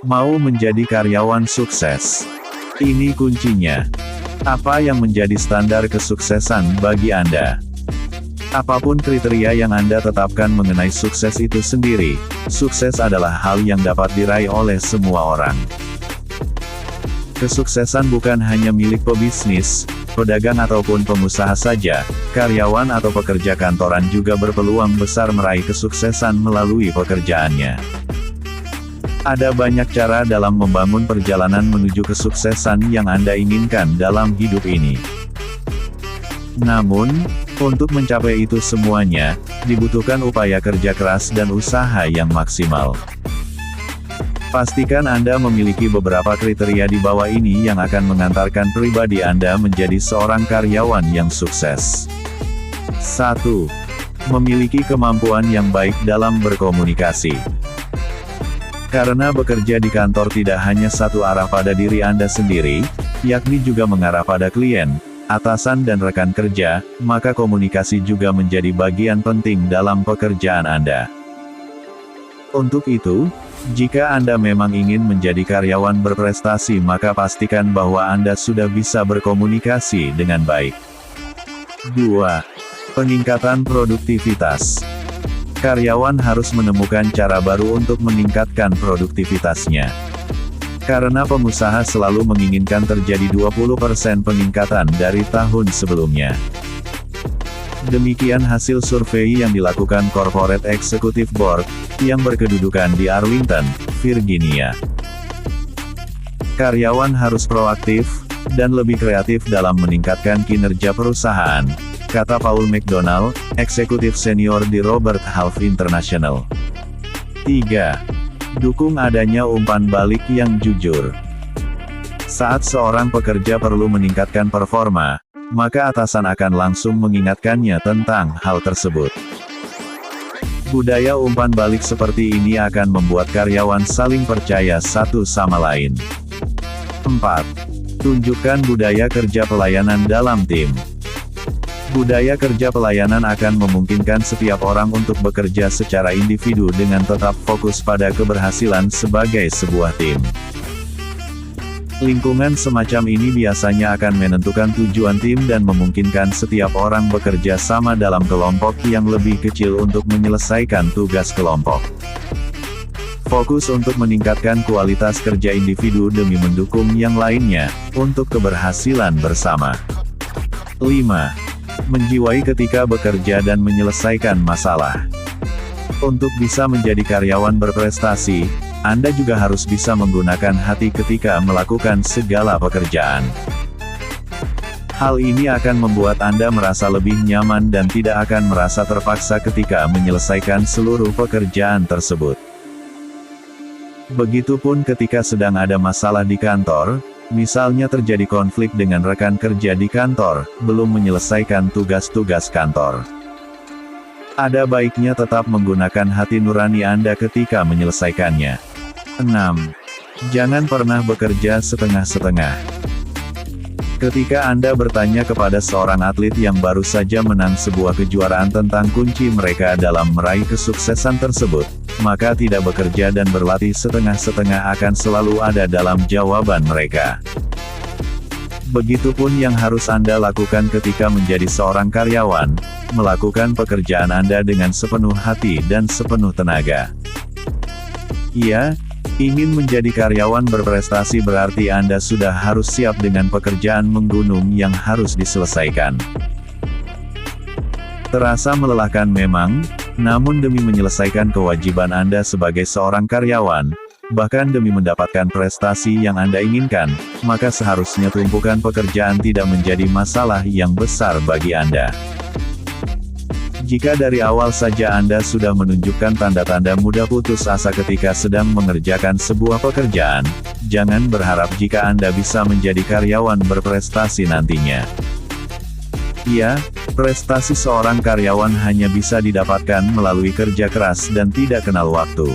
Mau menjadi karyawan sukses? Ini kuncinya. Apa yang menjadi standar kesuksesan bagi Anda? Apapun kriteria yang Anda tetapkan mengenai sukses itu sendiri, sukses adalah hal yang dapat diraih oleh semua orang. Kesuksesan bukan hanya milik pebisnis, pedagang ataupun pengusaha saja, karyawan atau pekerja kantoran juga berpeluang besar meraih kesuksesan melalui pekerjaannya. Ada banyak cara dalam membangun perjalanan menuju kesuksesan yang Anda inginkan dalam hidup ini. Namun, untuk mencapai itu semuanya, dibutuhkan upaya kerja keras dan usaha yang maksimal. Pastikan Anda memiliki beberapa kriteria di bawah ini yang akan mengantarkan pribadi Anda menjadi seorang karyawan yang sukses. 1. Memiliki kemampuan yang baik dalam berkomunikasi. Karena bekerja di kantor tidak hanya satu arah pada diri Anda sendiri, yakni juga mengarah pada klien, atasan dan rekan kerja, maka komunikasi juga menjadi bagian penting dalam pekerjaan Anda. Untuk itu, jika Anda memang ingin menjadi karyawan berprestasi maka pastikan bahwa Anda sudah bisa berkomunikasi dengan baik. 2. Peningkatan produktivitas. Karyawan harus menemukan cara baru untuk meningkatkan produktivitasnya. Karena pengusaha selalu menginginkan terjadi 20% peningkatan dari tahun sebelumnya. Demikian hasil survei yang dilakukan Corporate Executive Board, yang berkedudukan di Arlington, Virginia. Karyawan harus proaktif, dan lebih kreatif dalam meningkatkan kinerja perusahaan, kata Paul McDonald, eksekutif senior di Robert Half International. 3. Dukung adanya umpan balik yang jujur. Saat seorang pekerja perlu meningkatkan performa, maka atasan akan langsung mengingatkannya tentang hal tersebut. Budaya umpan balik seperti ini akan membuat karyawan saling percaya satu sama lain. 4. Tunjukkan budaya kerja pelayanan dalam tim. Budaya kerja pelayanan akan memungkinkan setiap orang untuk bekerja secara individu dengan tetap fokus pada keberhasilan sebagai sebuah tim. Lingkungan semacam ini biasanya akan menentukan tujuan tim dan memungkinkan setiap orang bekerja sama dalam kelompok yang lebih kecil untuk menyelesaikan tugas kelompok. Fokus untuk meningkatkan kualitas kerja individu demi mendukung yang lainnya, untuk keberhasilan bersama. 5. Menjiwai ketika bekerja dan menyelesaikan masalah. Untuk bisa menjadi karyawan berprestasi, Anda juga harus bisa menggunakan hati ketika melakukan segala pekerjaan. Hal ini akan membuat Anda merasa lebih nyaman dan tidak akan merasa terpaksa ketika menyelesaikan seluruh pekerjaan tersebut. Begitupun ketika sedang ada masalah di kantor, misalnya terjadi konflik dengan rekan kerja di kantor, belum menyelesaikan tugas-tugas kantor. Ada baiknya tetap menggunakan hati nurani Anda ketika menyelesaikannya. 6. Jangan pernah bekerja setengah-setengah. Ketika Anda bertanya kepada seorang atlet yang baru saja menang sebuah kejuaraan tentang kunci mereka dalam meraih kesuksesan tersebut, maka tidak bekerja dan berlatih setengah-setengah akan selalu ada dalam jawaban mereka. Begitupun yang harus Anda lakukan ketika menjadi seorang karyawan, melakukan pekerjaan Anda dengan sepenuh hati dan sepenuh tenaga. Iya, ingin menjadi karyawan berprestasi berarti Anda sudah harus siap dengan pekerjaan menggunung yang harus diselesaikan. Terasa melelahkan memang, namun demi menyelesaikan kewajiban Anda sebagai seorang karyawan, bahkan demi mendapatkan prestasi yang Anda inginkan, maka seharusnya tumpukan pekerjaan tidak menjadi masalah yang besar bagi Anda. Jika dari awal saja Anda sudah menunjukkan tanda-tanda mudah putus asa ketika sedang mengerjakan sebuah pekerjaan, jangan berharap jika Anda bisa menjadi karyawan berprestasi nantinya. Ya, prestasi seorang karyawan hanya bisa didapatkan melalui kerja keras dan tidak kenal waktu.